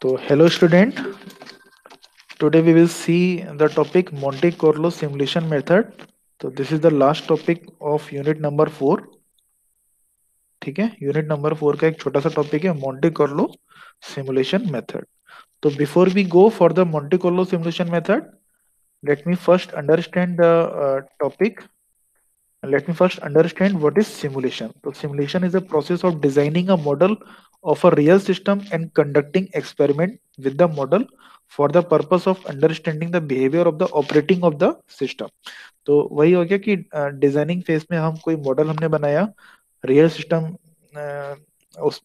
तो hello student, today we will see the topic Monte Carlo simulation method. तो this is the last topic of unit number 4. ठीक है, unit number 4 का एक छोटा सा टॉपिक है Monte Carlo simulation method. तो before we go for the Monte Carlo simulation method, let me first understand the topic. Let me first understand what is simulation. So simulation is a process of designing a model of a real system and conducting experiment with the model for the purpose of understanding the behavior of the operating of the system. तो वही हो गया कि designing phase में हम कोई model हमने बनाया रियल सिस्टम,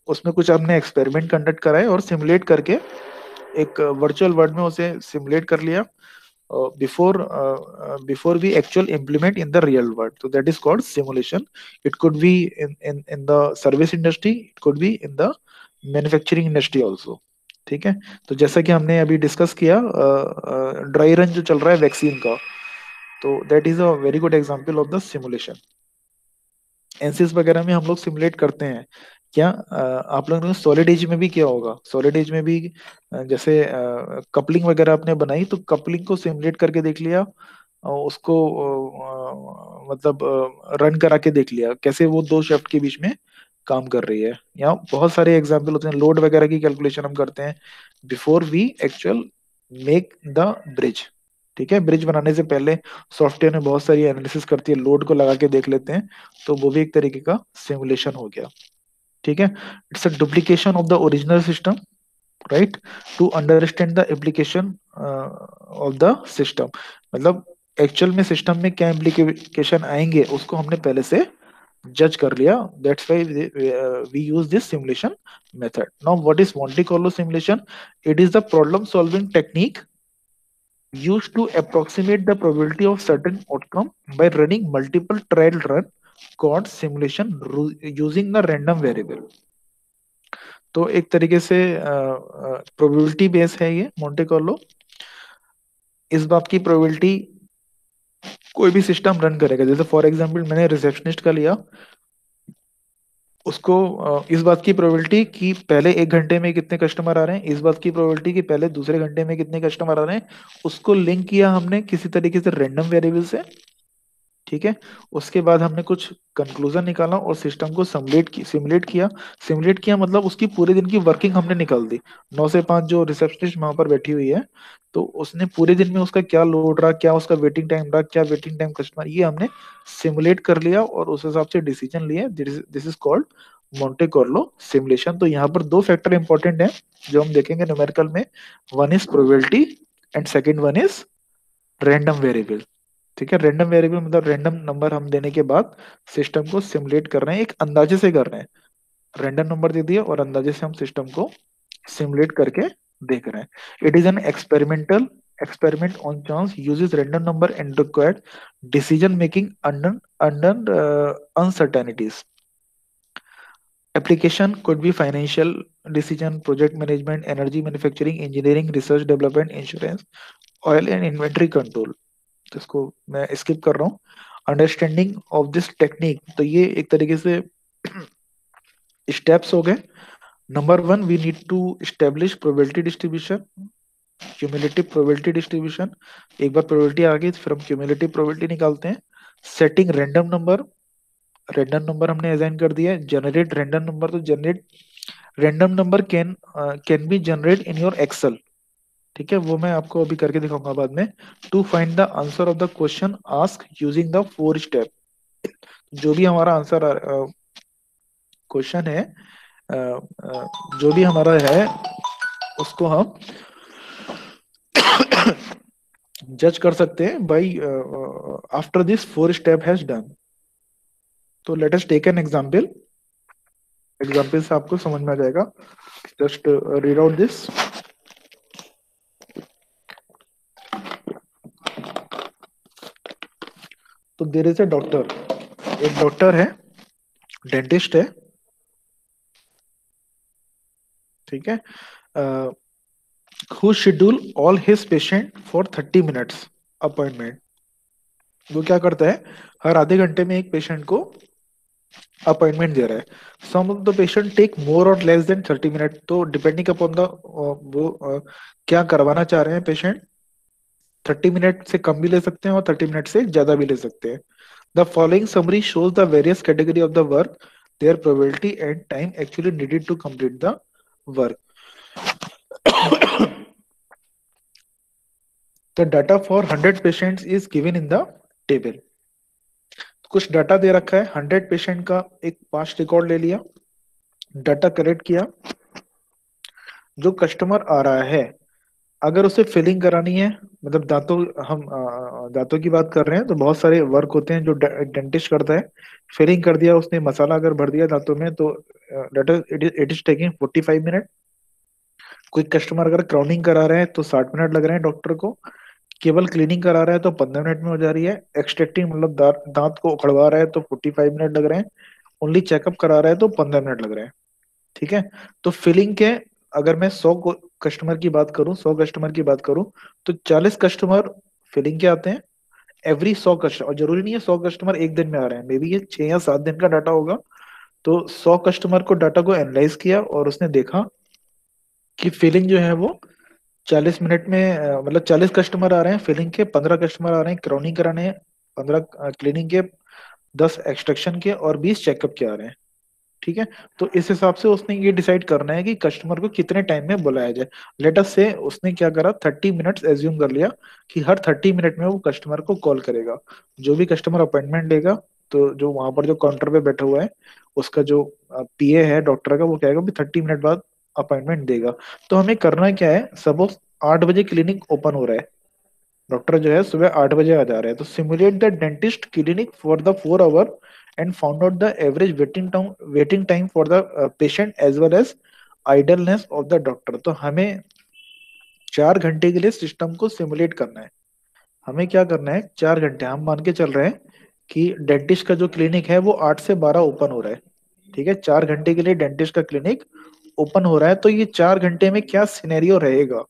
उसमें कुछ हमने एक्सपेरिमेंट कंडक्ट कराए और सिमुलेट करके एक वर्चुअल वर्ल्ड में उसे सिमुलेट कर लिया before we actual implement in the real world. So that is called simulation. It could be in the service industry, it could be in the manufacturing industry also. ठीक है, तो जैसा कि हमने अभी डिस्कस किया ड्राई रन जो चल रहा है वैक्सीन का, तो that is a very good example of the simulation. NCS वगैरह में हम लोग सिमुलेट करते हैं क्या? आप लोगों ने सॉलिड एज में भी किया होगा. सॉलिड एज में भी जैसे कपलिंग वगैरह आपने बनाई तो कपलिंग को सिमुलेट करके देख लिया, उसको मतलब रन करा के देख लिया कैसे वो दो शाफ्ट के बीच में काम कर रही है. यहाँ बहुत सारे एग्जाम्पल होते हैं. लोड वगैरह की कैलकुलेशन हम करते हैं before we actual make the bridge. ठीक है, ब्रिज बनाने से पहले सॉफ्टवेयर में बहुत सारी एनालिसिस करती है, लोड को लगा के देख लेते हैं, तो वो भी एक तरीके का सिमुलेशन हो गया. ठीक है, it's a duplication of the original system, right, to understand the application of the system. मतलब एक्चुअल में सिस्टम में क्या इम्प्लीकेशन आएंगे उसको हमने पहले से जज कर लिया. That's why we use this simulation method. Now what is Monte Carlo simulation? It is the problem solving technique used to approximate the probability of certain outcome by running multiple trial run called simulation using the random variable. तो एक तरीके से probability base है ये Monte Carlo. इस बात की probability कोई भी सिस्टम रन करेगा, जैसे फॉर एग्जांपल मैंने रिसेप्शनिस्ट का लिया, उसको इस बात की प्रोबेबिलिटी कि पहले 1 घंटे में कितने कस्टमर आ रहे हैं, इस बात की प्रोबेबिलिटी कि पहले दूसरे घंटे में कितने कस्टमर आ रहे हैं, उसको लिंक किया हमने किसी तरीके से रैंडम वेरिएबल से. ठीक है, उसके बाद हमने कुछ कंक्लूजन निकाला और सिस्टम को सिमुलेट किया. सिमुलेट किया मतलब उसकी पूरे दिन की वर्किंग हमने निकाल दी. 9 से 5 जो रिसेप्शनिस्ट वहां पर बैठी हुई है, तो उसने पूरे दिन में उसका क्या लोड रहा, क्या उसका वेटिंग टाइम रहा, क्या वेटिंग टाइम कस्टमर, ये हमने सिमुलेट कर लिया और उस हिसाब से डिसीजन लिए. This is called Monte Carlo simulation. तो यहाँ पर दो फैक्टर इंपॉर्टेंट है जो हम देखेंगे न्यूमेरिकल में. One is probability and second one is random variable. ठीक है, रैंडम वेरिएबल मतलब रैंडम नंबर हम देने के बाद सिस्टम को सिमुलेट कर रहे हैं, एक अंदाजे से कर रहे हैं. रैंडम नंबर दे दिया और अंदाजे से हम सिस्टम को सिमुलेट करके देख रहे हैं. It is an experimental experiment on chance uses random number and required decision making under uncertainties. Application could be financial decision, project management, energy manufacturing, engineering, research development, insurance, oil and inventory control. तो इसको मैं skip कर रहा हूँ. Understanding of this technique, तो ये एक तरीके से स्टेप्स हो गए. Number 1, we need to establish probability distribution, cumulative probability distribution. एक बार प्रोबेबिलिटी आ गई तो फिर हम क्यूमुलेटिव प्रोबेबिलिटी निकालते हैं. Setting random number, random number हमने असाइन कर दिया है. जनरेट रैंडम नंबर, तो generate random number can be generate in your Excel. ठीक है, वो मैं आपको अभी करके दिखाऊंगा बाद में. To find the answer of the question ask using the 4 step. जो भी हमारा आंसर क्वेश्चन है, जो भी हमारा है उसको हम जज कर सकते हैं by after this 4 step has done. तो let us take an example. Example से आपको समझ में आ जाएगा. Just read out this. तो देयर इज ए डॉक्टर, एक डॉक्टर है, डेंटिस्ट है. ठीक है, who schedule all his patient for 30 minutes appointment. वो क्या करता है, हर आधे घंटे में एक पेशेंट को अपॉइंटमेंट दे रहा है. Some of the patient take more और लेस देन 30 मिनट, तो डिपेंडिंग अपॉन द वो क्या करवाना चाह रहे हैं पेशेंट, 30 मिनट से कम भी ले सकते हैं और 30 मिनट से ज्यादा भी ले सकते हैं. The following summary shows the various category of the work, their probability and time actually needed to complete the work. The data for 100 patients is given in the table. कुछ डाटा दे रखा है, 100 patient का एक past record ले लिया, data collect किया. जो customer आ रहा है, अगर उसे फिलिंग करानी है, मतलब दांतों, हम दांतों की बात कर रहे हैं, तो बहुत सारे वर्क होते हैं जो डेंटिस्ट करता है. फिलिंग कर दिया उसने, मसाला अगर भर दिया दांतों में, तो इट इज टेकिंग 45 मिनट. कोई कस्टमर अगर क्राउनिंग करा रहे हैं तो 60 मिनट लग रहे हैं डॉक्टर को. केवल क्लीनिंग करा रहा है तो 15 मिनट में हो जा रही है. एक्सट्रैक्टिंग मतलब दांत को उखड़वा रहा है तो 45 मिनट लग रहे हैं. ओनली चेकअप करा रहा है तो 15 मिनट लग रहे हैं. ठीक है. तो फिलिंग के, अगर मैं 100 कस्टमर की बात करूं, 100 कस्टमर की बात करूं, तो 40 कस्टमर फिलिंग के आते हैं. एवरी 100 कस्टमर, और जरूरी नहीं है 100 कस्टमर एक दिन में आ रहे हैं, मे बी ये 6 या 7 दिन का डाटा होगा. तो 100 कस्टमर को डाटा को एनालाइज किया और उसने देखा कि फिलिंग जो है वो 40 मिनट में, मतलब 40 कस्टमर आ रहे हैं फिलिंग के, 15 कस्टमर आ रहे हैं क्राउनिंग कराने हैं, 15 क्लीनिंग के, 10 एक्सट्रैक्शन के और 20 चेकअप के आ रहे हैं. ठीक है. तो इस हिसाब से उसने ये डिसाइड करना है कि कस्टमर को कितने टाइम में बुलाया जाए. लेट अस से उसने क्या करा, 30 मिनट्स एज्यूम कर लिया कि हर 30 मिनट में वो कस्टमर को कॉल करेगा. जो भी कस्टमर अपॉइंटमेंट लेगा, तो जो वहां पर जो काउंटर पे बैठा हुआ है, उसका जो पीए है डॉक्टर का, वो कहेगा भी 30 मिनट बाद अपॉइंटमेंट देगा. तो हमें करना क्या है, सपोज 8 बजे क्लिनिक ओपन हो रहा है, डॉक्टर जो है सुबह 8 बजे आ जा रहे हैं, तो simulate the dentist clinic for the 4 hour and found out the average waiting time for the patient as well as idleness of the doctor. तो हमें 4 घंटे के लिए सिस्टम को सिमुलेट करना है. हमें क्या करना है, 4 घंटे हम मान के चल रहे हैं कि डेंटिस्ट का जो क्लिनिक है वो 8 से 12 ओपन हो रहा है. ठीक है. 4 घंटे के लिए डेंटिस्ट का क्लिनिक ओपन हो रहा है, तो ये 4 घंटे में क्या सिनेरियो रहेगा,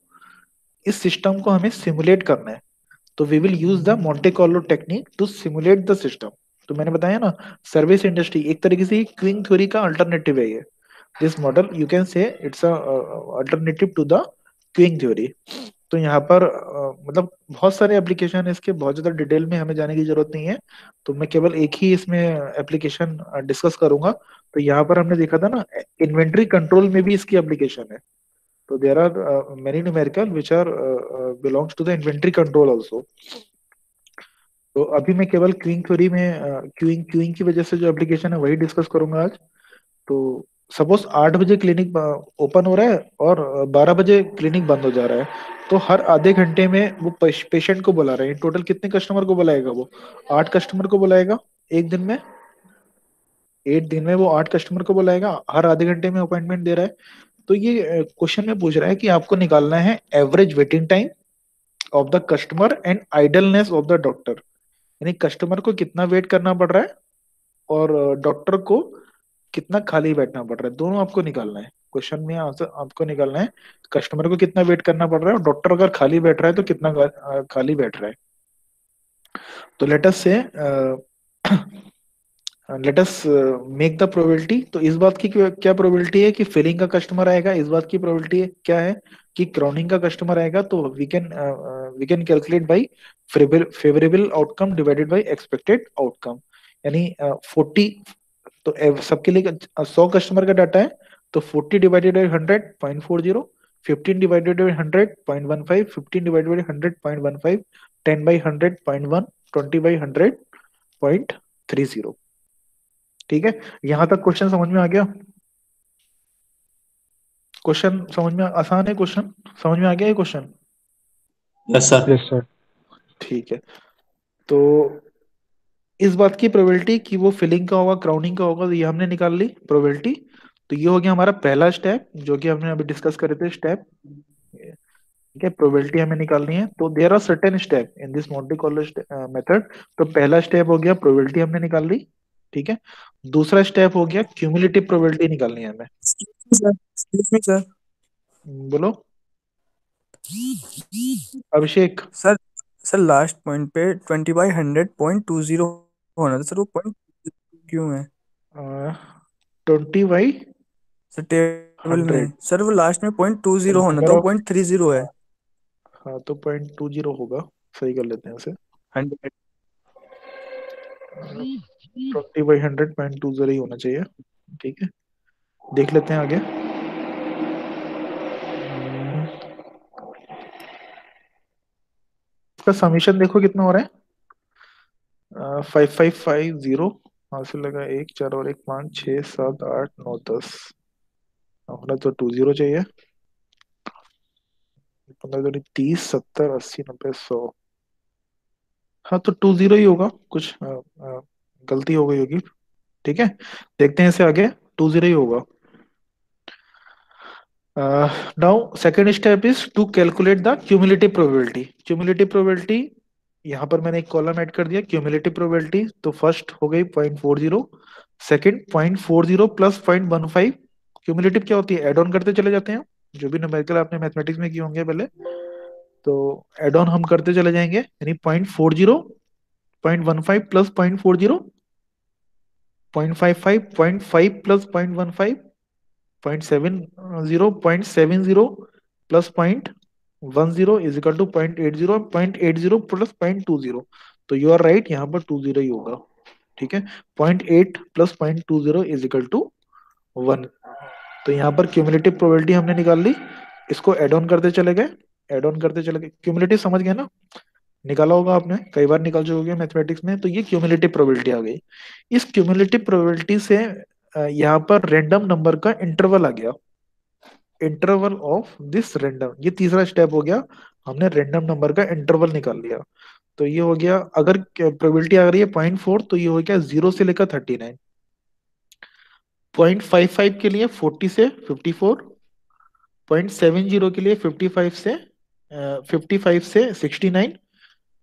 इस सिस्टम को हमें सिमुलेट करना है. तो we will use the Monte Carlo technique to simulate the system. तो मैंने बताया ना, सर्विस इंडस्ट्री एक तरीके से क्विंग थ्योरी का अल्टरनेटिव है ये. This model you can say it's alternative to the queuing theory. तो यहाँ पर मतलब बहुत सारे एप्लीकेशन है इसके, बहुत ज्यादा डिटेल में हमें जाने की जरूरत नहीं है. तो मैं केवल एक ही इसमें एप्लीकेशन डिस्कस करूंगा. तो यहाँ पर हमने देखा था ना, इन्वेंट्री कंट्रोल में भी इसकी एप्लीकेशन है. तो there are many numerical which are belongs to the inventory control also. तो अभी मैं केवल क्यूइंग थ्योरी में क्यूइंग क्यूइंग की वजह से जो एप्लीकेशन है वही डिस्कस करूंगा आज. तो सपोज 8 बजे क्लिनिक ओपन हो रहा है और 12 बजे क्लिनिक बंद हो जा रहा है, तो हर आधे घंटे में वो पेशेंट को बुला रहे हैं. टोटल कितने कस्टमर को बुलाएगा वो, 8 कस्टमर को बुलाएगा एक दिन में. 8 दिन में वो 8 कस्टमर को बुलाएगा, हर आधे घंटे में अपॉइंटमेंट दे रहा है. तो ये क्वेश्चन में पूछ रहा है कि आपको निकालना है average waiting time of the customer and idleness of the doctor. यानी कस्टमर को कितना वेट करना पड़ रहा है और डॉक्टर को कितना खाली बैठना पड़ रहा है, दोनों आपको निकालना है. क्वेश्चन में आंसर आपको निकालना है, कस्टमर को कितना वेट करना पड़ रहा है और डॉक्टर अगर खाली बैठ रहा है तो कितना खाली बैठ रहा है. तो लेट अस से let us make the probability. तो इस बात की क्या प्रोबेबिलिटी है कि फिलिंग का कस्टमर आएगा, इस बात की प्रोबेबिलिटी क्या है कि क्राउनिंग का कस्टमर आएगा. तो we can calculate by favourable outcome divided by expected outcome. यानी 40, तो सबके लिए 100 कस्टमर का डाटा है, तो 40 divided by 100 0.40, 15 divided by 100 0.15, 15 divided by 100 0.15, 10 by 100 0.1, 20 by 100 0.30. ठीक है. यहां तक क्वेश्चन समझ में आ गया, क्वेश्चन समझ में आसान है, क्वेश्चन समझ में आ गया ये question. Yes sir. Yes sir. ठीक है. तो इस बात की प्रोबेबिलिटी कि वो फिलिंग का होगा क्राउनिंग का होगा, तो ये हमने निकाल ली प्रोबेबिलिटी. तो ये हो गया हमारा पहला स्टेप जो कि हमने अभी डिस्कस करे थे स्टेप. ठीक है. प्रोबेबिलिटी हमें निकालनी है, तो there are certain step in this Monte Carlo method. तो पहला स्टेप हो गया प्रोबेबिलिटी हमने निकाल ली. ठीक है. दूसरा स्टेप हो गया क्यूमुलेटिव प्रोबेबिलिटी निकालनी है हमें. Sir excuse me sir. बोलो अभिषेक. सर सर लास्ट पॉइंट पे 20/100.20 होना था सर, वो पॉइंट क्यों है? 20 बाई सर टेबल 100। में सर वो लास्ट में 0.20 होना नंबर था, वो ऑफ, 0.30 है। हाँ तो 0.20 होगा, सही कर लेते हैं उसे। 100। 20/100 0.20 ही होना चाहिए। ठीक है, देख लेते हैं आगे। इसका समीशन देखो कितना हो रहा है, 5550। हासिल लगा, एक चार और एक पाँच, छः सात आठ नौ दस। हमें तो 20 चाहिए। 15 30 70 80 90 100। हाँ तो 20 ही होगा, कुछ गलती हो गई होगी। ठीक है, देखते हैं इसे आगे। 20 ही होगा। Now second step is to calculate the cumulative probability. Cumulative probability, यहाँ पर मैंने एक कॉलम ऐड कर दिया क्यूमुलेटिव प्रोबेबिलिटी। तो फर्स्ट हो गई 0.40, सेकेंड 0.40 प्लस 0.15। क्यूमुलेटिव क्या होती है, एड ऑन करते चले जाते हैं, जो भी न्यूमेरिकल आपने मैथमेटिक्स में किए होंगे पहले। तो एड ऑन हम करते चले जाएंगे, यानी 0.40, 0.15 plus 0.40, 0.55, 0.5 plus 0.15, 0.70, 0.70 plus 0.10 is equal to 0.80, 0.80 plus 0.20। तो यू आर राइट, यहाँ पर 20 ही होगा। ठीक है, 0.8 प्लस 0.20 इज इक्वल टू 1। तो यहाँ पर क्यूमुलेटिव प्रोबेबिलिटी हमने निकाल ली। इसको एड ऑन करते चले गए, एड ऑन करते चले गए। क्यूमुलेटिव समझ गए ना, निकाला होगा आपने, कई बार निकाल चुके होगे मैथमेटिक्स में। तो ये क्यूमुलेटिव प्रोबेबिलिटी आ गई। इस क्यूमुलेटिव प्रोबेबिलिटी से यहाँ पर रैंडम नंबर का इंटरवल आ गया। इंटरवल ऑफ दिस रैंडम, ये तीसरा स्टेप हो गया। हमने रैंडम नंबर का इंटरवल निकाल लिया। तो ये हो गया, अगर प्रोबेबिलिटी आ रही है 0.4, तो ये हो गया 0 से लेकर 39। 0.55 के लिए 40 से 54। 0.70 के लिए 55 से 69।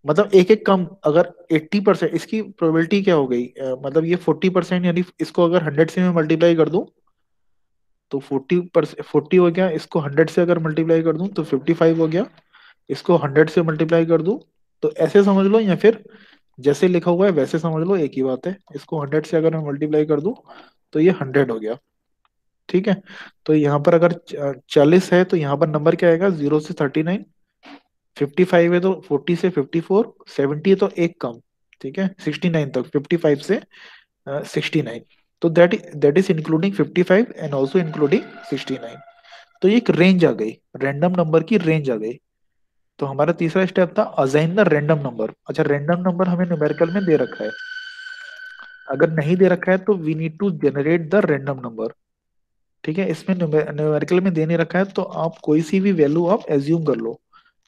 मतलब एक एक कम, अगर 80%, इसकी प्रोबेबिलिटी क्या हो गई, मतलब ये 40%, यानी इसको अगर 100 से मैं मल्टीप्लाई कर दूं तो 40%, 40 हो गया। इसको 100 से अगर मल्टीप्लाई कर दूं तो 55 हो गया। इसको 100 से मल्टीप्लाई कर दूं तो ऐसे समझ लो, या फिर जैसे लिखा हुआ है वैसे समझ लो, एक ही बात है। इसको 100 से अगर मैं मल्टीप्लाई कर दूं तो ये 100 हो गया। ठीक है, तो यहाँ पर अगर 40 है तो यहाँ पर नंबर क्या आएगा, 0 से 39। 55 है तो 40 से 54। 70 है तो एक कम, ठीक है, 69 तक, 55 से 69। तो that is including 55 and also including 69। तो ये एक रेंज आ गई, रैंडम नंबर की रेंज आ गई। तो हमारा तीसरा स्टेप था असाइन द रैंडम नंबर। अच्छा, रैंडम नंबर हमें न्यूमेरिकल में दे रखा है। अगर नहीं दे रखा है तो we need to generate the random number. ठीक है, इसमें न्यूमेरिकल में दे नहीं रखा है तो आप कोई सी भी वैल्यू आप एज्यूम कर लो,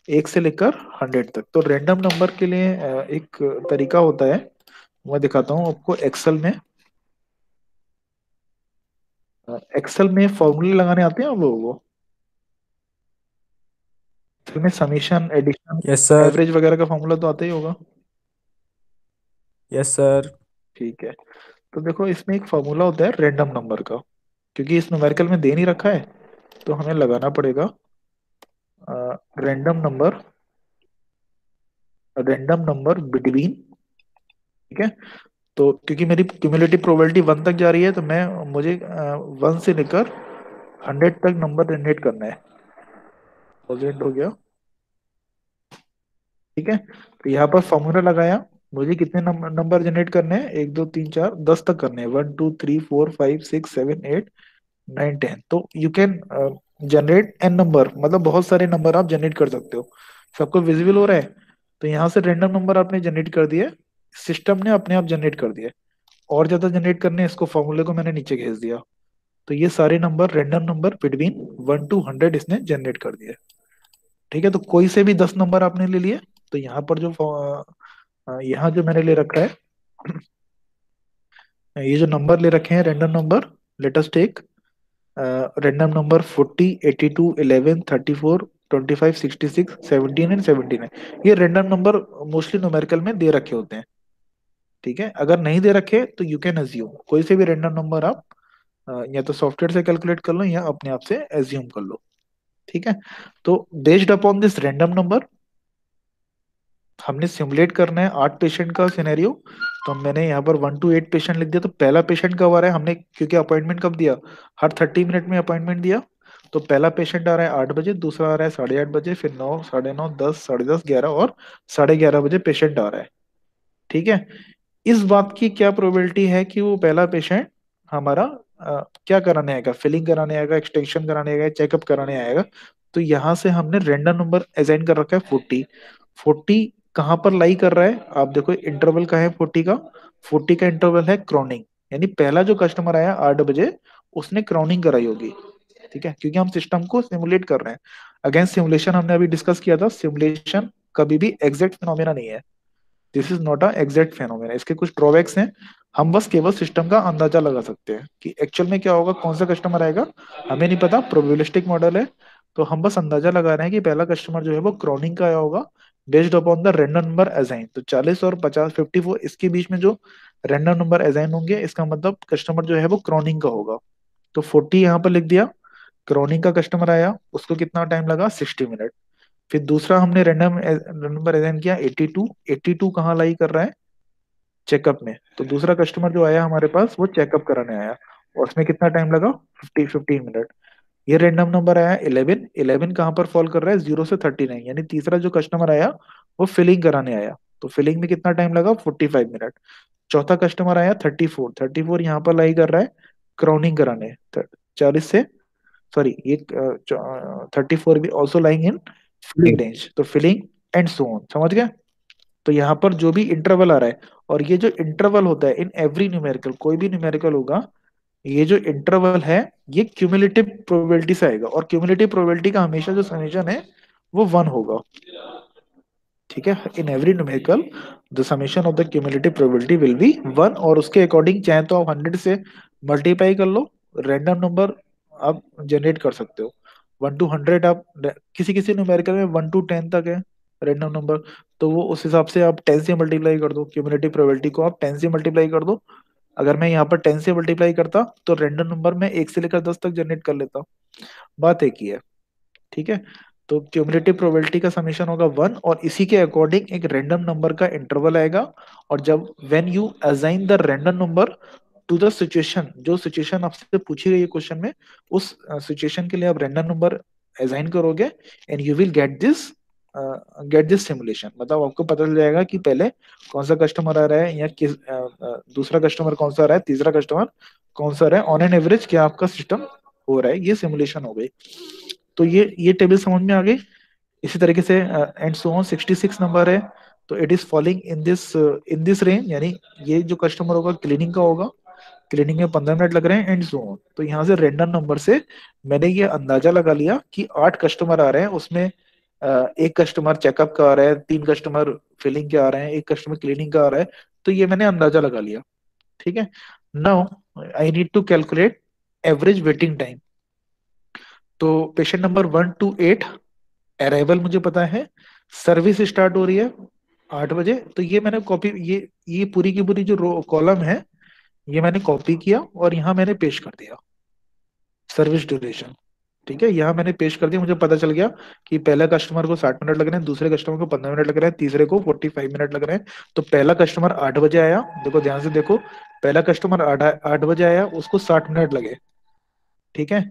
1 से लेकर 100 तक। तो रैंडम नंबर के लिए एक तरीका होता है, मैं दिखाता हूँ आपको एक्सेल में। एक्सेल में फॉर्मूले लगाने आते हैं आप लोगों को? एक्सेल में summation, addition, yes sir. Average वगैरह का फॉर्मूला तो आता ही होगा। Yes sir. ठीक है, तो देखो इसमें एक फॉर्मूला होता है रैंडम नंबर का। क्योंकि इस न्यूमेरिकल में दे नहीं रखा है तो हमें लगाना पड़ेगा random number, random number between. ठीक है, तो क्योंकि मेरी क्यूमुलेटिव प्रोबेबिलिटी 1 तक जा रही है तो मैं मुझे 1 से लेकर 100 तक नंबर जनरेट करना है। थाउजेंड हो गया। ठीक है, तो यहाँ पर फॉर्मूला लगाया। मुझे कितने नंबर जनरेट करने हैं, 1 2 3 4 10 तक करने हैं, 1 2 3 4 5 6 7 8 9 10। तो you can generate N number, मतलब बहुत सारे नंबर आप जनरेट कर सकते हो। सबको विजिबल हो रहा है? तो यहाँ से रैंडम नंबर आपने जनरेट कर दिए, सिस्टम ने अपने आप जनरेट कर दिए। और ज्यादा जनरेट करने हैं, इसको फॉर्मूले को मैंने नीचे खींच दिया। तो ये सारे number, random number between 1 to 100 इसने जनरेट कर दिए। ठीक है, तो कोई से भी 10 नंबर आपने ले लिए। तो यहाँ पर जो यहाँ जो मैंने ले रखा है, ये जो नंबर ले रखे हैं random number, let us take random number 40 82 11 34 25 66 17 and 79। ये रैंडम नंबर मोस्टली न्यूमेरिकल में दे रखे होते हैं। ठीक है, अगर नहीं दे रखे तो यू कैन अज्यूम कोई से भी रैंडम नंबर आप या तो सॉफ्टवेयर से कैलकुलेट कर लो या अपने आप से एज्यूम कर लो। ठीक है, तो based upon this random number हमने सिमुलेट करना है 8 पेशेंट का सिनेरियो। तो मैंने यहाँ पर 1 to 8 पेशेंट लिख दिया। तो पहला पेशेंट कब आ रहा है, हमने क्योंकि अपॉइंटमेंट कब दिया, हर 30 मिनट में अपॉइंटमेंट दिया। तो पहला पेशेंट आ रहा है 8 बजे, दूसरा आ रहा है 8:30 बजे, फिर 9, 9:30, 10, 10:30, 11 और 11:30 बजे पेशेंट आ रहा है। ठीक है। इस बात की क्या प्रोबेबिलिटी है कि वो पहला पेशेंट हमारा क्या कराने आएगा, फिलिंग कराने आएगा, एक्सटेंशन कराने आएगा, चेकअप कराने आएगा। तो यहाँ से हमने रैंडम नंबर असाइन कर रखा है 40। 40 कहाँ पर लाई कर रहा है, आप देखो इंटरवल का है 40 का। 40 का इंटरवल है क्रॉनिंग, यानी पहला जो कस्टमर आया 8 बजे, उसने क्रॉनिंग कराई होगी। ठीक है, क्योंकि हम सिस्टम को सिमुलेट कर रहे हैं। अगेन सिमुलेशन हमने अभी डिस्कस किया था, सिमुलेशन कभी भी एग्जैक्ट फिनोमेना नहीं है। This is not a exact phenomena, इसके कुछ ड्रॉबैक्स हैं। हम बस केवल सिस्टम का अंदाजा लगा सकते हैं कि एक्चुअल में क्या होगा, कौन सा कस्टमर आएगा, हमें नहीं पता, प्रोबेबिलिस्टिक मॉडल है। तो हम बस अंदाजा लगा रहे हैं कि पहला कस्टमर जो है वो क्रॉनिंग का आया होगा, based upon the random number assign. तो 40 और 50, 54 इसके बीच में जो रैंडम नंबर असाइन होंगे, इसका मतलब कस्टमर जो है वो क्रॉनिंग का होगा। तो 40 यहाँ पर लिख दिया। क्रॉनिंग का कस्टमर आया, उसको कितना टाइम लगा, 60 मिनट। फिर दूसरा हमने रैंडम नंबर असाइन किया 82। 82 कहाँ लाई कर रहा है, चेकअप में। तो दूसरा कस्टमर जो आया हमारे पास वो चेकअप कराने आया, और उसमें कितना टाइम लगा, 15 मिनट। ये रैंडम नंबर आया 11। 11 कहाँ पर फॉल कर रहा है, 0 से 39, यानी तीसरा जो कस्टमर आया वो फिलिंग कराने आया। तो फिलिंग में कितना टाइम लगा, 45 मिनट। चौथा कस्टमर आया 34। 34 यहाँ पर लाई कर रहा है क्राउनिंग कराने, 40 से, सॉरी ये 34 भी also lying in filling range. तो फिलिंग एंड सो ऑन, समझ गए। तो यहाँ पर जो भी इंटरवल आ रहा है, और ये जो इंटरवल होता है इन एवरी न्यूमेरिकल, कोई भी न्यूमेरिकल होगा, ये जो इंटरवल है ये क्यूमुलेटिव प्रोबेबिलिटी से आएगा, और क्यूमुलेटिव प्रोबेबिलिटी का हमेशा जो समेशन है वो 1 होगा। ठीक है, in every numerical the summation of the cumulative probability will be 1, और उसके अकॉर्डिंग चाहे तो आप 100 से मल्टीप्लाई कर लो, रैंडम नंबर आप जनरेट कर सकते हो। 1 to 100 आप किसी किसी न्यूमेरिकल में 1 to 10 तक है रैंडम नंबर। तो वो उस हिसाब से आप 10 से मल्टीप्लाई कर दो, क्यूमुलेटिव प्रोबेबिलिटी को आप 10 से मल्टीप्लाई कर दो। अगर मैं यहाँ पर 10 से मल्टीप्लाई करता तो रैंडम नंबर में 1 से लेकर 10 तक जनरेट कर लेता। बात एक ही है। ठीक है। तो क्यूमुलेटिव प्रोबेबिलिटी का समेशन होगा 1, और इसी के अकॉर्डिंग एक रैंडम नंबर का इंटरवल आएगा। और जब when you assign the random number two the situation, जो सिचुएशन आपसे पूछी गई है क्वेश्चन में, उस सिचुएशन के लिए आप रैंडम नंबर असाइन करोगे, and you will get this simulation. मतलब आपको पता चल जाएगा कि पहले कौन सा कस्टमर आ रहा है, या किस दूसरा कस्टमर कौन सा आ रहा है, तीसरा कस्टमर कौन सा आ रहा है, ऑन एन एवरेज क्या आपका सिस्टम हो रहा है। ये सिमुलेशन हो गई। तो ये टेबल समझ में आ गई। इसी तरीके से एंड सो ऑन 66 नंबर है। तो it is falling in this range, यानी ये जो कस्टमर होगा क्लीनिंग का होगा, क्लीनिंग में 15 मिनट लग रहे हैं, एंड सो ऑन। तो यहाँ से रेंडम नंबर से मैंने ये अंदाजा लगा लिया कि 8 कस्टमर आ रहे हैं, उसमें एक कस्टमर चेकअप का आ रहा है, 3 कस्टमर फिलिंग के आ रहे हैं, एक कस्टमर क्लीनिंग का आ रहा है। तो ये मैंने अंदाजा लगा लिया। ठीक है। Now I need to calculate average waiting time. तो पेशेंट नंबर 1 to 8 अराइवल मुझे पता है, सर्विस स्टार्ट हो रही है 8 बजे। तो ये मैंने कॉपी, ये पूरी की पूरी जो रो कॉलम है, ये मैंने कॉपी किया और यहाँ मैंने पेश कर दिया, सर्विस ड्यूरेशन। ठीक है, यहाँ मैंने पेश कर दिया, मुझे पता चल गया कि पहला कस्टमर को 60 मिनट लग रहे हैं, दूसरे कस्टमर को 15 मिनट लग रहे हैं, तीसरे को 45 मिनट लग रहे हैं। तो पहला कस्टमर 8 बजे आया, देखो ध्यान से देखो, पहला कस्टमर आठ बजे आया, उसको 60 मिनट लगे। ठीक है।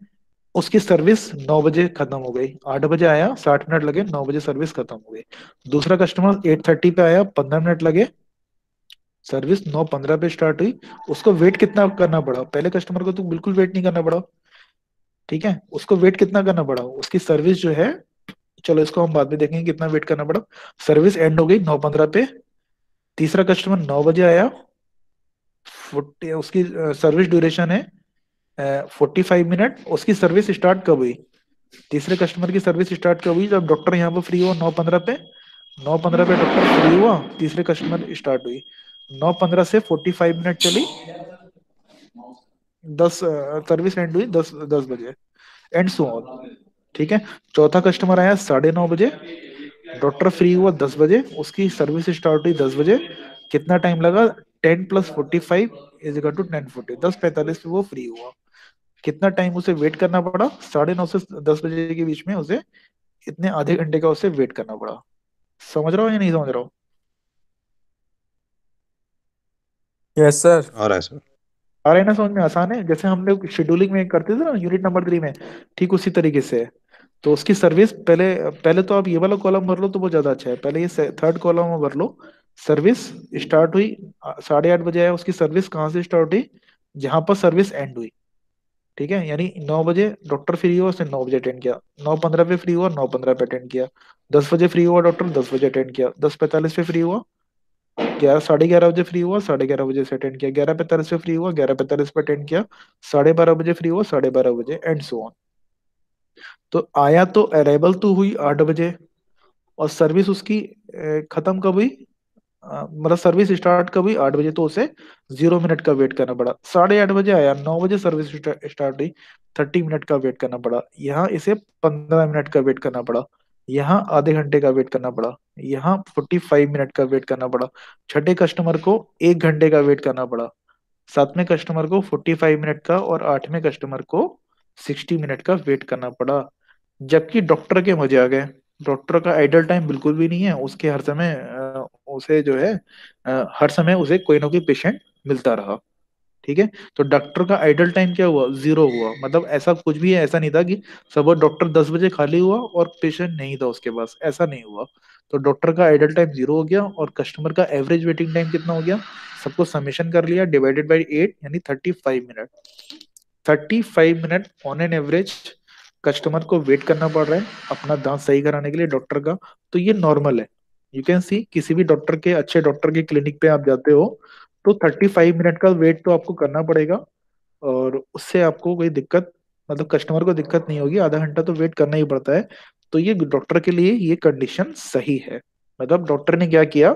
उसकी सर्विस 9 बजे खत्म हो गई। 8 बजे आया, 60 मिनट लगे, 9 बजे सर्विस खत्म हो गई। दूसरा कस्टमर 8:30 पे आया, 15 मिनट लगे, सर्विस 9:15 पे स्टार्ट हुई। उसको वेट कितना करना पड़ा, पहले कस्टमर को तो बिल्कुल वेट नहीं करना पड़ा। ठीक है, उसको वेट कितना करना पड़ा, उसकी सर्विस जो है, चलो इसको हम बाद में देखेंगे कितना वेट करना पड़ा। सर्विस एंड हो गई 9:15 पे। तीसरा कस्टमर 9 बजे आया, 40, उसकी सर्विस ड्यूरेशन है 45 मिनट। उसकी सर्विस स्टार्ट कब हुई, तीसरे कस्टमर की सर्विस स्टार्ट कब हुई, जब डॉक्टर यहाँ पर फ्री हुआ 9:15 पे। 9:15 पे डॉक्टर फ्री हुआ, तीसरे कस्टमर स्टार्ट हुई। 9:15 से 45 मिनट चली, 10 सर्विस एंड हुई 10 10 बजे, एंड सो ऑन। ठीक है। चौथा कस्टमर आया 9:30 बजे, डॉक्टर फ्री हुआ 10 बजे, उसकी सर्विस स्टार्ट हुई 10 बजे। कितना टाइम लगा, 10 + 45 इज इक्वल टू 10:40, 10:45 पे वो फ्री हुआ। कितना टाइम उसे वेट करना पड़ा, 9:30 से 10 बजे के बीच में उसे इतने आधे घंटे का उसे वेट करना पड़ा। समझ रहा हो या नहीं समझ रहा हो? Yes sir. आ रहा है सर। आ रहा है ना समझ में? आसान है, जैसे हम लोग शेड्यूलिंग में करते थे ना यूनिट नंबर 3 में, ठीक उसी तरीके से है। तो उसकी सर्विस पहले, पहले तो आप ये वाला कॉलम भर लो तो वो ज्यादा अच्छा है। पहले ये थर्ड कॉलम में भर लो। सर्विस स्टार्ट हुई 8:30 बजे, है उसकी सर्विस कहाँ से स्टार्ट हुई? जहां पर सर्विस एंड हुई। ठीक है, यानी 9 बजे डॉक्टर फ्री हुआ, उसने 9 बजे अटेंड किया। 9:15 पे फ्री हुआ, 9:15 पे अटेंड किया। 10 बजे फ्री हुआ डॉक्टर, 10 बजे अटेंड किया। 10:45 पे फ्री हुआ, 11, 11:30 बजे फ्री हुआ, 11:30 बजे से अटेंड किया। 11:45 पे फ्री हुआ, 11:45 पे अटेंड किया। 12:30 बजे फ्री हुआ, 12:30 बजे, एंड सो ऑन। तो आया तो अराइवल तो हुई 8 बजे, और सर्विस उसकी खत्म कब हुई? मतलब सर्विस स्टार्ट कब हुई? 8 बजे। तो उसे 0 मिनट का वेट करना पड़ा। 8:30 बजे आया, 9 बजे सर्विस स्टार्ट हुई, 30 मिनट का वेट करना पड़ा। यहाँ इसे 15 मिनट का वेट करना पड़ा। यहाँ आधे घंटे का वेट करना पड़ा। यहाँ 45 मिनट का वेट करना पड़ा। छठे कस्टमर को 1 घंटे का वेट करना पड़ा। सातवें कस्टमर को 45 मिनट का, और आठवें कस्टमर को 60 मिनट का वेट करना पड़ा। जबकि डॉक्टर के मजे आ गए। डॉक्टर का आइडल टाइम बिल्कुल भी नहीं है, उसके हर समय उसे जो है हर समय उसे कोई ना कोई पेशेंट मिलता रहा। ठीक है। तो डॉक्टर का आइडल टाइम क्या हुआ? 0 हुआ। मतलब ऐसा कुछ भी है, ऐसा नहीं था कि सुबह डॉक्टर 10 बजे खाली हुआ और पेशेंट नहीं था उसके पास, ऐसा नहीं हुआ। तो डॉक्टर का आइडल टाइम 0 हो गया, और कस्टमर का एवरेज वेटिंग टाइम कितना हो गया? सबको समेशन कर लिया, डिवाइडेड बाई 8, यानी 35 minute. 35 minute on an average customer को वेट करना पड़ रहा है अपना दांत सही कराने के लिए डॉक्टर का। तो ये नॉर्मल है। यू कैन सी, किसी भी डॉक्टर के, अच्छे डॉक्टर के क्लिनिक पे आप जाते हो तो 35 मिनट का वेट तो आपको करना पड़ेगा। और उससे आपको कोई दिक्कत, मतलब कस्टमर को दिक्कत नहीं होगी। आधा घंटा तो वेट करना ही पड़ता है। तो ये डॉक्टर के लिए ये कंडीशन सही है। मतलब डॉक्टर ने क्या किया?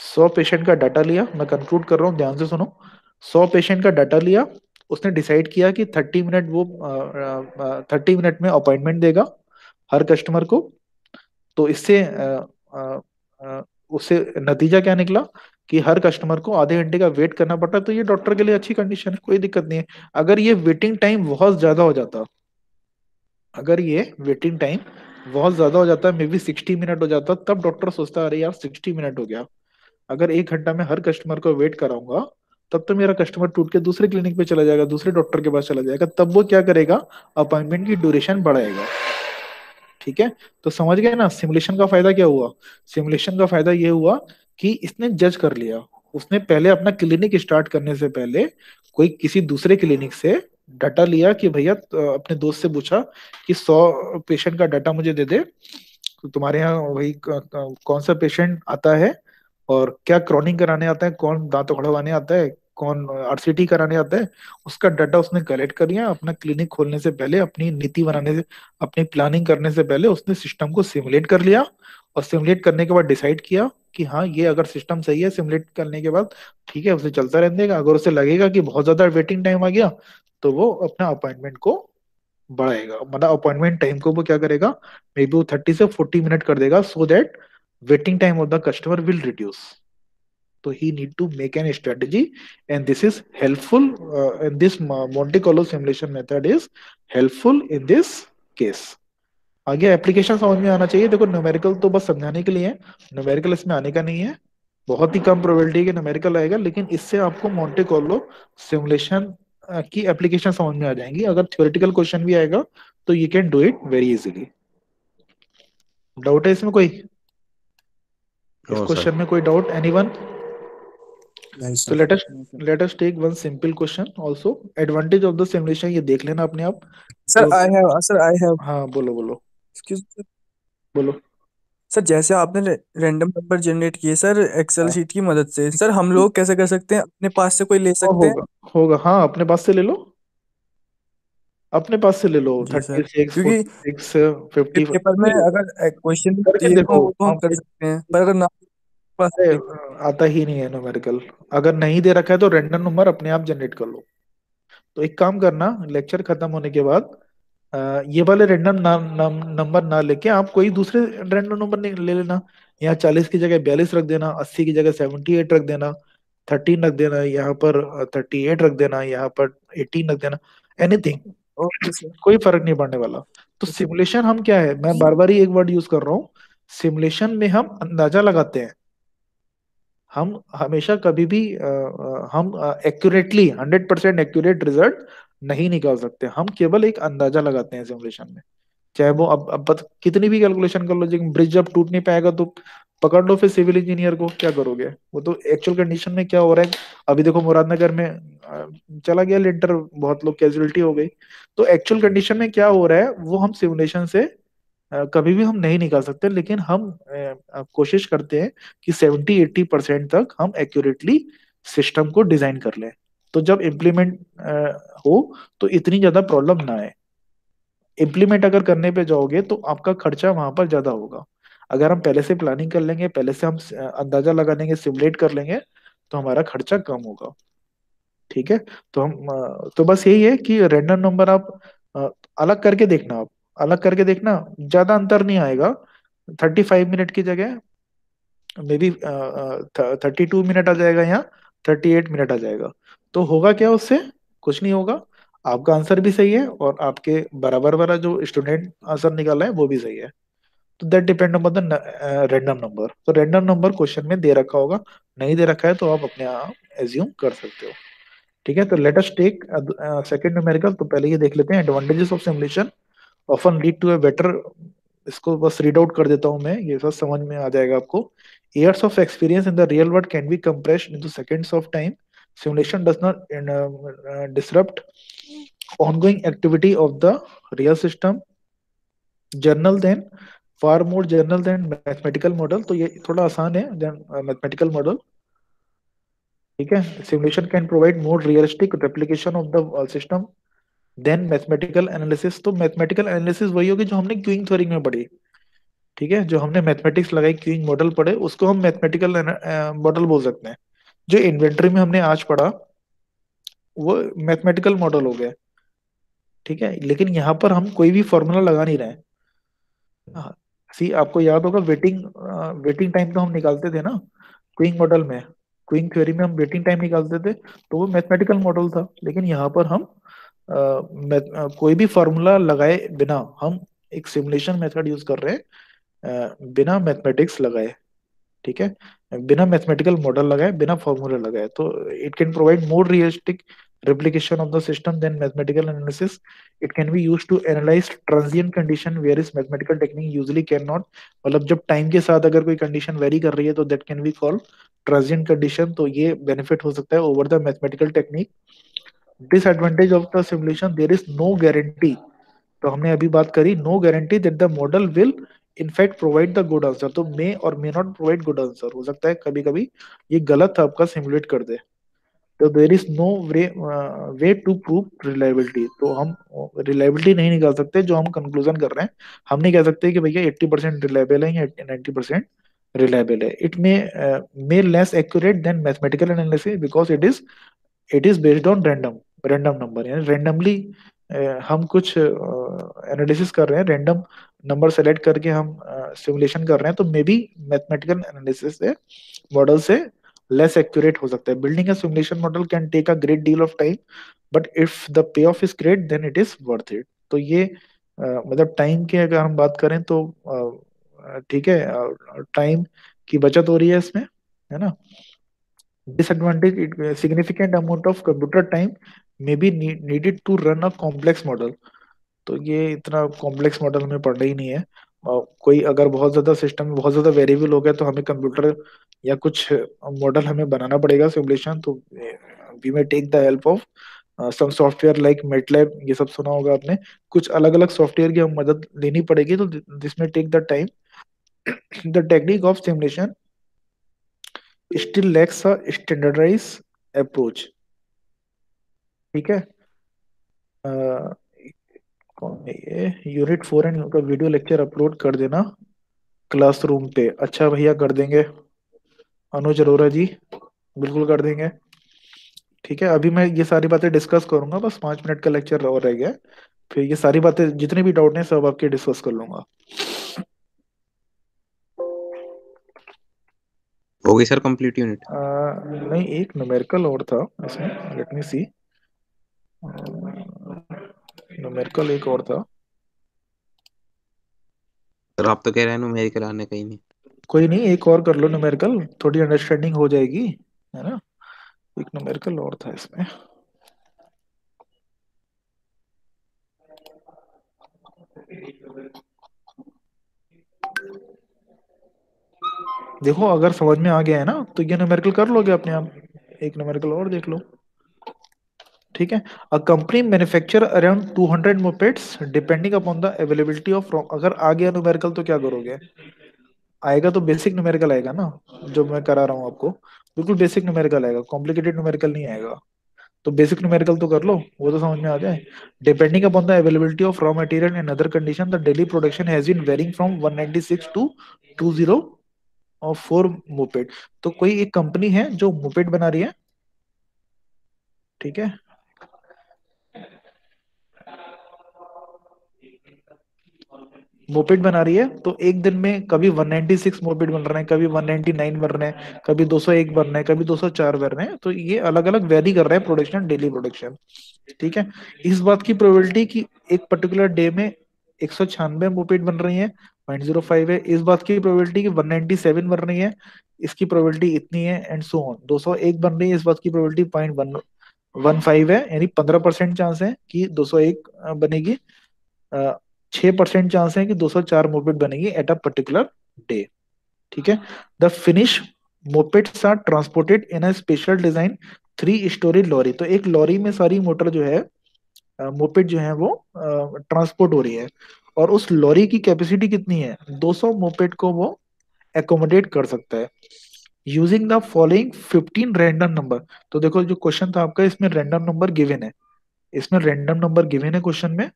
100 पेशेंट का डाटा लिया, मैं कंक्लूड कर रहा हूँ, ध्यान से सुनो। 100 पेशेंट का डाटा लिया, उसने डिसाइड किया कि 30 मिनट वो 30 मिनट में अपॉइंटमेंट देगा हर कस्टमर को। तो इससे अ, उससे नतीजा क्या निकला? कि हर कस्टमर को आधे घंटे का वेट करना पड़ता है। तो ये डॉक्टर के लिए अच्छी कंडीशन है, कोई दिक्कत नहीं है। अगर ये वेटिंग टाइम बहुत ज्यादा हो जाता, अगर ये वेटिंग टाइम बहुत ज्यादा हो जाता, मे बी 60 मिनट हो जाता, तब डॉक्टर सोचता अरे यार 60 मिनट हो गया, अगर 1 घंटा में हर कस्टमर को वेट कराऊंगा, तब तो मेरा कस्टमर टूट के दूसरे क्लिनिक पे चला जाएगा, दूसरे डॉक्टर के पास चला जाएगा। तब वो क्या करेगा? अपॉइंटमेंट की ड्यूरेशन बढ़ाएगा। ठीक है। तो समझ गए ना सिमुलेशन का फायदा क्या हुआ? सिमुलेशन का फायदा ये हुआ कि इसने जज कर लिया। उसने पहले अपना क्लिनिक स्टार्ट करने से पहले कोई किसी दूसरे क्लिनिक से डाटा लिया कि भैया, अपने दोस्त से पूछा कि 100 पेशेंट का डाटा मुझे दे दे, तो तुम्हारे यहाँ वही कौन सा पेशेंट आता है, और क्या क्रॉनिंग कराने आता है, कौन दांत उखड़वाने आता है, कौन आरसीटी कराने आता है। उसका डाटा उसने कलेक्ट कर लिया। अपना क्लिनिक खोलने से पहले, अपनी नीति बनाने से, अपनी प्लानिंग करने से पहले उसने सिस्टम को सिमुलेट कर लिया। और सिमुलेट करने के बाद डिसाइड किया कि हाँ, ये अगर सिस्टम सही है, सिमुलेट करने के बाद ठीक है, उसे चलता रहने देगा। अगर उसे लगेगा कि बहुत ज्यादा वेटिंग टाइम आ गया, तो वो अपना अपॉइंटमेंट को बढ़ाएगा। मतलब अपॉइंटमेंट टाइम को वो क्या करेगा? मे बी वो 30 से 40 मिनट कर देगा, so that waiting time of the customer will reduce. तो he need to make an strategy, and this is helpful, and this Monte Carlo simulation method is helpful in this case. आगे application समझ में आना चाहिए। देखो numerical तो बस समझाने के लिए है, न्यूमेरिकल इसमें आने का नहीं है। बहुत ही कम प्रोबेबिलिटी है कि न्यूमेरिकल आएगा, लेकिन इससे आपको मोंटे कार्लो सिमुलेशन की एप्लीकेशन समझ में आ जाएंगी। अगर थ्योरेटिकल क्वेश्चन भी आएगा तो you can do it very easily. Doubt है इसमें कोई? इस नो सर। क्वेश्चन में कोई डाउट, एनीवन? नहीं तो sir. let us take one simple question also, advantage of the simulation, ये देख लेना अपने आप। सर तो आई हैव हाँ, बोलो बोलो। एक्सक्यूज। बोलो। सर जैसे आपने रैंडम नंबर जनरेट किए सर एक्सेल हाँ, शीट की मदद से, सर हम लोग कैसे कर सकते हैं? अपने पास से कोई ले वो सकते हैं? होगा, होगा, हाँ, अपने पास से ले लो। अपने पास से ले लो, जी सर। 36, क्योंकि 46, ये 50 पेपर में अगर क्वेश्चन करके दिए हो देखो तो हम हम। कर सकते हैं, पर अगर ना पास अरे, से। आता ही नहीं है न्यूमेरिकल। अगर नहीं दे रखा है तो रैंडम नंबर अपने आप जनरेट कर लो। तो एक काम करना, लेक्चर खत्म होने के बाद ये वाले रैंडम नंबर ना लेके आप कोई दूसरे रैंडम नंबर ले लेना। यहाँ 40 की जगह 42 रख देना, 80 की जगह 78 रख देना, 13 रख देना, यहाँ पर 38 रख देना, यहाँ पर 18 रख देना। Anything, okay sir. कोई फर्क नहीं पड़ने वाला। तो ओके। सिमुलेशन हम क्या है, मैं बार बार ही एक वर्ड यूज कर रहा हूँ। सिमुलेशन में हम अंदाजा लगाते हैं, हम हमेशा कभी भी हम एक्यूरेटली 100% एक्यूरेट रिजल्ट नहीं निकाल सकते, हम केवल एक अंदाजा लगाते हैं सिमुलेशन में। चाहे वो अब कितनी भी कैलकुलेशन कर लो, लेकिन ब्रिज जब टूट नहीं पाएगा तो पकड़ लो फिर सिविल इंजीनियर को, क्या करोगे? वो तो एक्चुअल कंडीशन में क्या हो रहा है। अभी देखो मुरादनगर में चला गया लिंटर, बहुत लोग कैजुअलिटी हो गई। तो एक्चुअल कंडीशन में क्या हो रहा है वो हम सिमुलेशन से कभी भी हम नहीं निकाल सकते, लेकिन हम कोशिश करते हैं कि 70-80% तक हम एक्यूरेटली सिस्टम को डिजाइन कर लें, तो जब इम्प्लीमेंट हो तो इतनी ज्यादा प्रॉब्लम ना आए। इम्प्लीमेंट अगर करने पे जाओगे तो आपका खर्चा वहां पर ज्यादा होगा। अगर हम पहले से प्लानिंग कर लेंगे, पहले से हम अंदाजा लगा लेंगे, सिमुलेट कर लेंगे, तो हमारा खर्चा कम होगा। ठीक है। तो तो बस यही है कि रैंडम नंबर आप अ, अलग करके देखना, आप अलग करके देखना, ज्यादा अंतर नहीं आएगा। 35 मिनट की जगह मे बी 32 मिनट आ जाएगा या 38 मिनट आ जाएगा। तो होगा क्या उससे? कुछ नहीं होगा, आपका आंसर भी सही है और आपके बराबर वाला जो स्टूडेंट आंसर निकाला है वो भी सही है। तो that depend upon the random number. तो रैंडम नंबर क्वेश्चन में दे रखा होगा, नहीं दे रखा है तो आप अपने आप एज्यूम कर सकते हो। ठीक है। तो let us take second numerical. तो पहले ये देख लेते हैं, advantages of simulation often lead to a better. इसको बस रीड आउट कर देता हूँ मैं, ये सब समझ में आ जाएगा आपको। Years of experience in the real world can be compressed into seconds of time. Simulation does not disrupt ongoing activity of the real system. Journal then far more journal than mathematical model, तो ये थोड़ा आसान है than mathematical model। ठीक है। Simulation can provide more realistic replication of the system than mathematical analysis. तो mathematical analysis वही होगी जो हमने क्यूइंग थ्योरी में पढ़ी। ठीक है। जो हमने मैथमेटिक्स लगाई, क्यूइंग मॉडल पढ़े, उसको हम मैथमेटिकल मॉडल बोल सकते हैं। जो इन्वेंटरी में हमने आज पढ़ा वो मैथमेटिकल मॉडल हो गया। ठीक है। लेकिन यहाँ पर हम कोई भी फॉर्मूला लगा नहीं रहे हैं। हाँ, सी आपको याद होगा वेटिंग, वेटिंग टाइम तो हम निकालते थे ना क्यूइंग मॉडल में, क्यूइंग थ्योरी में हम वेटिंग टाइम निकालते थे, तो वो मैथमेटिकल मॉडल था। लेकिन यहाँ पर हम कोई भी फॉर्मूला लगाए बिना हम एक सिमुलेशन मेथड यूज कर रहे हैं, बिना मैथमेटिक्स लगाए। ठीक है। बिना मैथमेटिकल मॉडल लगाए, बिना फॉर्मूला लगाए, तो it can provide more realistic replication of the system than mathematical analysis. It can be used to analyze transient condition whereas mathematical technique usually cannot। मतलब जब टाइम के साथ अगर कोई कंडीशन वेरी कर रही है तो that can be called transient condition, तो ये बेनिफिट हो सकता है over the mathematical technique. Disadvantage of the simulation, there is no guarantee. तो हमने अभी बात करी, no guarantee that the model will in fact provide the good answer. तो मे और may not provide good answer, हो सकता है कभी कभी ये गलत आपका सिमुलेट कर दे। तो there is no way to prove reliability. तो हम रिलायबिलिटी नहीं निकाल सकते जो हम कंक्लूजन कर रहे हैं। हम नहीं कह सकते कि भैया 80% रिलायबल है या 90% रिलायबल है। It may less accurate then mathematical analysis because it is based on random, random number, यानी रैंडमली हम कुछ एनालिसिस कर रहे हैं, रैंडम नंबर सेलेक्ट करके हम सिमुलेशन कर रहे हैं, तो मे बी मैथमेटिकल एनालिसिस से मॉडल से लेस एक्यूरेट हो सकता है। Building a simulation model can take a great deal of time but if the payoff is great then it is worth it. तो ये मतलब टाइम की अगर हम बात करें तो ठीक है, टाइम की बचत हो रही है इसमें, है ना। Disadvantage, significant amount of computer time may be needed to run a complex model। तो ये इतना कॉम्प्लेक्स मॉडल हमें पढ़ना ही नहीं है। कोई अगर बहुत ज्यादा सिस्टम में बहुत ज्यादा वेरिएबल हो गया तो हमें कंप्यूटर या कुछ मॉडल हमें बनाना पड़ेगा सिमुलेशन। तो we may take the help of some software like MATLAB, ये सब सुना होगा आपने। कुछ अलग अलग सॉफ्टवेयर की हम मदद लेनी पड़ेगी, तो this may take the time. The technique of simulation still lacks a standardize approach. ठीक है। अ, कौन है ये? यूनिट 4 एंड का वीडियो लेक्चर अपलोड कर देना क्लासरूम पे। अच्छा भैया, कर देंगे। अनुज अरोरा जी, बिल्कुल कर देंगे। ठीक है। अभी मैं ये सारी बातें डिस्कस करूंगा, बस 5 मिनट का लेक्चर और रह गया है। फिर ये सारी बातें जितने भी डाउट हैं सब आपके डिस्कस कर लूंगा। हो गई सर कंप्लीट यूनिट? नहीं, एक न्यूमेरिकल और था इसमें, लेट मी सी। न्यूमेरिकल एक और था। सर आप तो कह रहे हैं न्यूमेरिकल आने का ही नहीं। कोई नहीं, एक और कर लो न्यूमेरिकल, थोड़ी अंडरस्टैंडिंग हो जाएगी, है ना। एक न्यूमेरिकल और था इसमें। देखो अगर समझ में आ गया है ना तो ये न्यूमेरिकल कर लोगे अपने आप। एक न्यूमेरिकल और देख लो। ठीक है। A company manufacture around 200 mopeds depending upon the availability of, अगर आ गया न्यूमेरिकल तो क्या करोगे? आएगा तो बेसिक न्यूमेरिकल आएगा ना, जो मैं करा रहा हूँ आपको, बिल्कुल बेसिक न्यूमेरिकल आएगा, कॉम्प्लिकेटेड न्यूमेरिकल नहीं आएगा। तो बेसिक न्यूमेरिकल तो कर लो, वो तो समझ में आ जाए। Depending upon the availability of raw material and other condition the daily production has been varying from 196 to 204 moped. तो कोई एक कंपनी है जो मोपेड बना रही है, ठीक है। मोपेड बना रही है तो एक दिन में कभी 196 मोपेड बन रहे हैं, कभी 199 बन रहे हैं, कभी 201 बन रहे हैं, कभी 204 बन रहे हैं। तो ये अलग अलग वेरी कर रहे हैं प्रोडक्शन, डेली प्रोडक्शन। ठीक है। इस बात की प्रोबेबिलिटी कि एक पर्टिकुलर डे में 196 मोपेड बन रही है, 0.05 है। इस बात की प्रोबेबिलिटी कि 197 बन रही है, इसकी प्रोबेबिलिटी इतनी है, एंड सो ऑन। 201 बन रही है, इस बात की प्रोबेबिलिटी 0.115 है, यानी 15% चांस है कि 201 बनेगी। 6% चांस है कि 204 मोपेड बनेगी एट अ पर्टिकुलर डे। ठीक है। The finish mopeds are transported in a special design 3 story lorry. तो एक लॉरी में सारी मोटर जो है, मोपेड जो है वो ट्रांसपोर्ट हो रही है, और उस लॉरी की कैपेसिटी कितनी है? 200 मोपेड को वो एकोमोडेट कर सकता है। Using the following 15 random number. तो देखो जो क्वेश्चन था आपका, इसमें रैंडम नंबर गिवन है, इसमें रैंडम नंबर गिवन है क्वेश्चन में।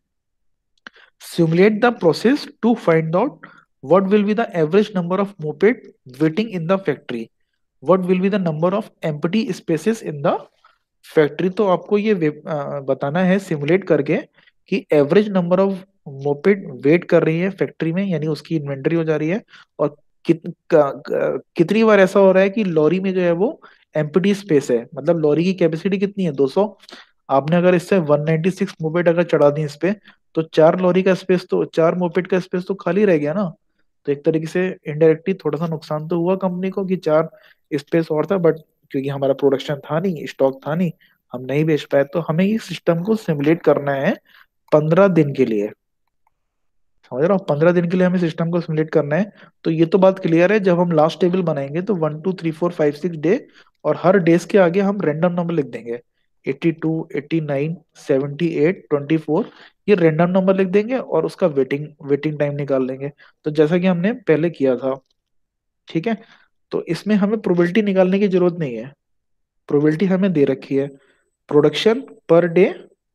Simulate the process to find out what will be the average number of moped waiting in the factory. What will be the number of empty spaces in the factory? तो आपको ये बताना है simulate करके कि average number of moped wait कर रही है फैक्ट्री में, यानी उसकी इन्वेंटरी हो जा रही है, और कितनी बार ऐसा हो रहा है कि लॉरी में जो है वो एम्प्टी स्पेस है, मतलब लॉरी की कैपेसिटी कितनी है? 200। आपने अगर इससे 196 मोपेड अगर चढ़ा दी इस पे, तो 4 लॉरी का स्पेस, तो 4 मोपेड का स्पेस तो खाली रह गया ना। तो एक तरीके से इनडायरेक्टली थोड़ा सा नुकसान तो हुआ कंपनी को कि 4 स्पेस और था, बट क्योंकि हमारा प्रोडक्शन था नहीं, स्टॉक था नहीं, हम नहीं बेच पाए। तो हमें इस सिस्टम को सिमुलेट करना है 15 दिन के लिए। समझ रहा हूँ, 15 दिन के लिए हमें सिस्टम को सिमुलेट करना है। तो ये तो बात क्लियर है। जब हम लास्ट टेबल बनाएंगे तो 1 2 3 4 5 6 डे, और हर डेज के आगे हम रैंडम नंबर लिख देंगे, 82 89 78 24। ये रैंडम नंबर लिख देंगे और उसका वेटिंग वेटिंग टाइम निकाल देंगे। तो जैसा कि हमने पहले किया था, ठीक है। तो इसमें हमें प्रोबेबिलिटी निकालने की जरूरत नहीं है, प्रोबेबिलिटी हमें दे रखी है। प्रोडक्शन पर डे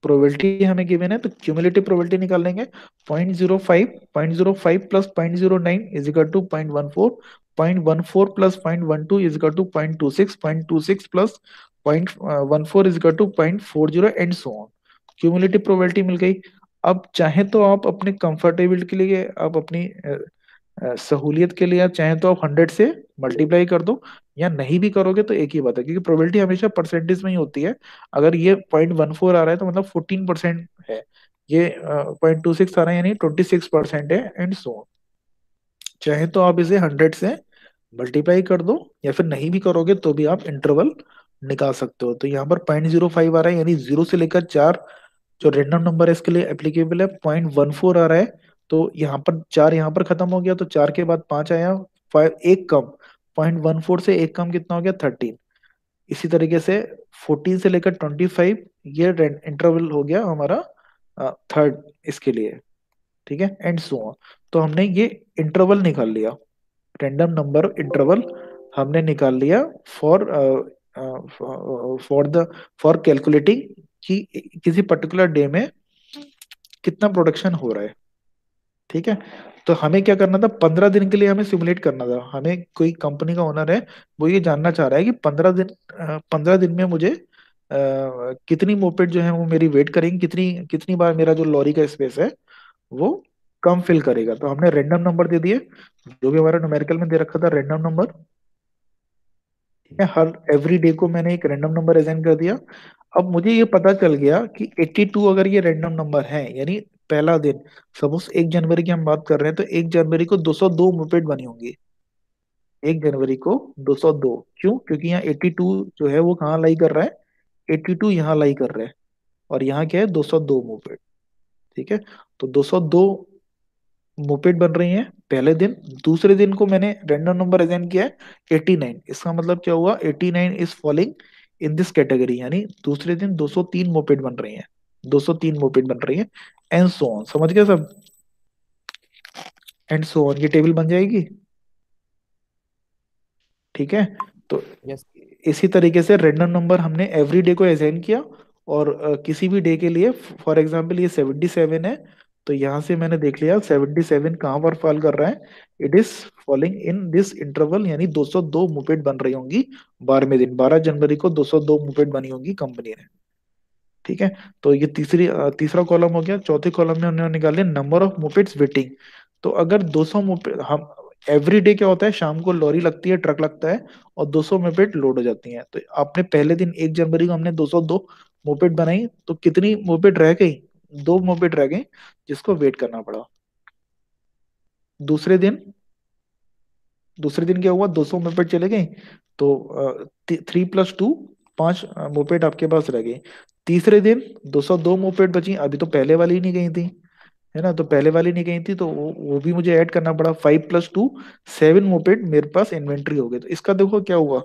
प्रोबेबिलिटी हमें गिवन है, तो क्यूमुलेटिव प्रोबेबिलिटी निकाल लेंगे। 0.05 plus 0.09 is equal to 0.14, 0.14 plus 0.12 is equal to 0.26, 0.26 plus 0.14 is equal to 0.40, and so on. Cumulative probability मिल गई। अब चाहे तो आप अपने कंफर्टेबल के लिए, आप अपनी सहूलियत के लिए, आप चाहे तो आप 100 से मल्टीप्लाई कर दो, या नहीं भी करोगे तो एक ही बात है, क्योंकि प्रोबेबिलिटी हमेशा परसेंटेज में ही होती है। अगर ये 0.14 आ रहा है तो मतलब 14% है, ये 0.26 आ रहा है यानी 26% है, एंड सो। चाहे तो आप इसे 100 से मल्टीप्लाई कर दो, या फिर नहीं भी करोगे तो भी आप इंटरवल निकाल सकते हो। तो यहाँ पर 0.05 आ रहा है, यानी 0 से लेकर 4 जो रैंडम नंबर है इसके लिए एप्लीकेबल है। 0.14 आ रहा है, तो यहाँ पर 4 यहाँ पर खत्म हो गया, तो 4 के बाद 5 आया, 5 एक कम, 0.14 से एक कम कितना हो गया? 13। इसी तरीके से 14 से लेकर 25 ये इंटरवल हो गया हमारा थर्ड इसके लिए। ठीक है, एंड सो ऑन। तो हमने ये इंटरवल निकाल लिया, रैंडम नंबर इंटरवल हमने निकाल लिया for for the for calculating कि किसी पर्टिकुलर डे में कितना प्रोडक्शन हो रहा है। ठीक है। तो हमें क्या करना था? 15 दिन के लिए हमें सिमुलेट करना था। हमें कोई कंपनी का ओनर है, वो ये जानना चाह रहा है कि 15 दिन में मुझे कितनी मोपेड जो है वो मेरी वेट करेंगी, कितनी कितनी बार मेरा जो लॉरी का स्पेस है वो कम फिल करेगा। तो हमने रैंडम नंबर दे दिए, जो भी हमारा न्यूमेरिकल में दे रखा था रैंडम नंबर। ठीक है, हर एवरी डे को मैंने एक रैंडम नंबर असाइन कर दिया। अब मुझे ये पता चल गया कि 82 अगर ये रैंडम नंबर है, यानी पहला दिन, सपोज 1 जनवरी की हम बात कर रहे हैं, तो 1 जनवरी को 202 मोपेड बनी होंगी। 1 जनवरी को 202, क्यों? क्योंकि यहाँ 82 जो है वो कहाँ लाई कर रहा है, 82 यहाँ लाई कर रहा है, और यहाँ क्या है, 202 मोपेड। ठीक है, तो 202 मोपेड बन रही हैं पहले दिन। दूसरे दिन को मैंने रैंडम नंबर असाइन किया है 89। इसका मतलब क्या हुआ, 89 is falling in this category, यानी दूसरे दिन 203 मोपेड बन रही हैं, 203 मोपेड बन रही है, एंड सो ऑन। समझ गए सब? एंड सो ऑन, ये टेबल बन जाएगी। ठीक है, तो यस। इसी तरीके से रैंडम नंबर हमने एवरी डे को असाइन किया, और किसी भी डे के लिए, फॉर एग्जांपल ये 77 है, तो यहाँ से मैंने देख लिया 77 कहाँ पर फॉल कर रहा है, it is falling in this interval, यानी 202 मुपेट बन रही होंगी 12वें दिन, 12 जनवरी को 202 मुपेट बनी होंगी कंपनी ने। ठीक है, तो ये तीसरा कॉलम हो गया। चौथे कॉलम में हमने निकाले नंबर ऑफ मोपेड्स वेटिंग। तो अगर 200 मोपेड, हम एवरी डे क्या होता है, शाम को लॉरी लगती है, ट्रक लगता है, और 200 मोपेड लोड हो जाती हैं। तो आपने पहले दिन 1 जनवरी को हमने 202 मोपेड बनाई, तो कितनी मोपेड रह गई, 2 मोपेड रह गई, जिसको वेट करना पड़ा। दूसरे दिन, दूसरे दिन क्या हुआ, 200 मोपेड चले गए, तो 3 + 2, 5 मोपेड आपके पास रह गई। तीसरे दिन 202 मोपेड बची, अभी तो पहले वाली ही नहीं गई थी, है ना, तो पहले वाली नहीं गई थी, तो वो भी मुझे ऐड करना पड़ा। 5 + 2, 7 मोपेड मेरे पास इन्वेंट्री हो गई। तो इसका देखो क्या हुआ,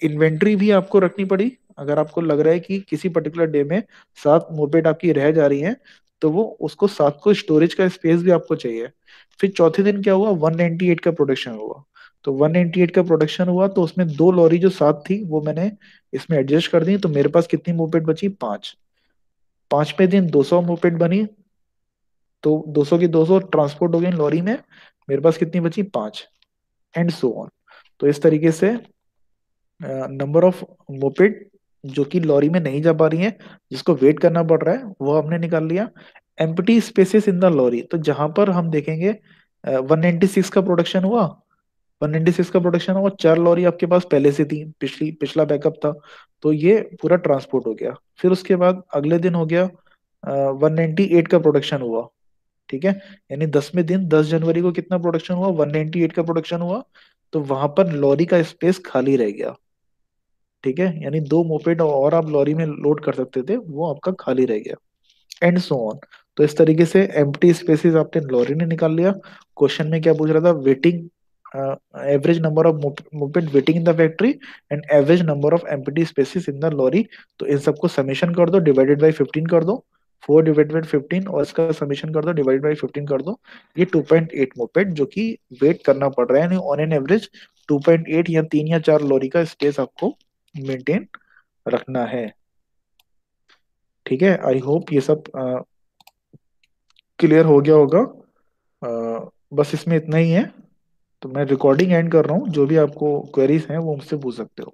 इन्वेंट्री भी आपको रखनी पड़ी। अगर आपको लग रहा है कि किसी पर्टिकुलर डे में 7 मोपेड आपकी रह जा रही हैं, तो वो उसको 7 को स्टोरेज का स्पेस भी आपको चाहिए। फिर चौथे दिन क्या हुआ, 198 का प्रोडक्शन हुआ। तो 198 का प्रोडक्शन हुआ, तो उसमें 2 लॉरी जो साथ थी वो मैंने इसमें एडजस्ट कर दी, तो मेरे पास कितनी मोपेड बची, 5। 5वें दिन 200 मोपेड बनी, तो 200 की 200 ट्रांसपोर्ट हो गई लॉरी में, मेरे पास कितनी बची, 5, एंड सो ऑन। तो इस तरीके से नंबर ऑफ मोपेड जो कि लॉरी में नहीं जा पा रही है, जिसको वेट करना पड़ रहा है, वो हमने निकाल लिया। Empty spaces in the lorry, तो जहां पर हम देखेंगे 196 का प्रोडक्शन हुआ, 196 का प्रोडक्शन हुआ, 4 लॉरी आपके पास पहले से थी, पिछला बैकअप था, तो ये पूरा ट्रांसपोर्ट हो गया। फिर उसके बाद अगले दिन हो गया 198 का प्रोडक्शन हुआ। ठीक है, यानी 10वें दिन 10 जनवरी को कितना प्रोडक्शन हुआ, 198 का प्रोडक्शन हुआ, तो वहां पर लॉरी का स्पेस खाली रह गया। ठीक है, यानी 2 मोपेड और आप लॉरी में लोड कर सकते थे, वो आपका खाली रह गया, एंड सो ऑन। तो इस तरीके से एम्प्टी स्पेसेस आपने लॉरी ने निकाल लिया। क्वेश्चन में क्या पूछ रहा था, waiting, average number of moped waiting in the factory and average number of empty spaces in the lorry. तो इन सबको समेशन कर दो, डिवाइडेड बाई 15 कर दो, 4 ÷ 15, और इसका समेशन कर दो, डिवाइड बाई 15 कर दो। ये 2.8 मोपेड जो कि वेट करना पड़ रहा है, यानी ऑन एन एवरेज 2.8 या 3 या 4 लॉरी का स्पेस आपको मेंटेन रखना है। ठीक है, आई होप ये सब क्लियर हो गया होगा। बस इसमें इतना ही है। तो मैं रिकॉर्डिंग एंड कर रहा हूँ, जो भी आपको क्वेरीज हैं वो मुझसे पूछ सकते हो।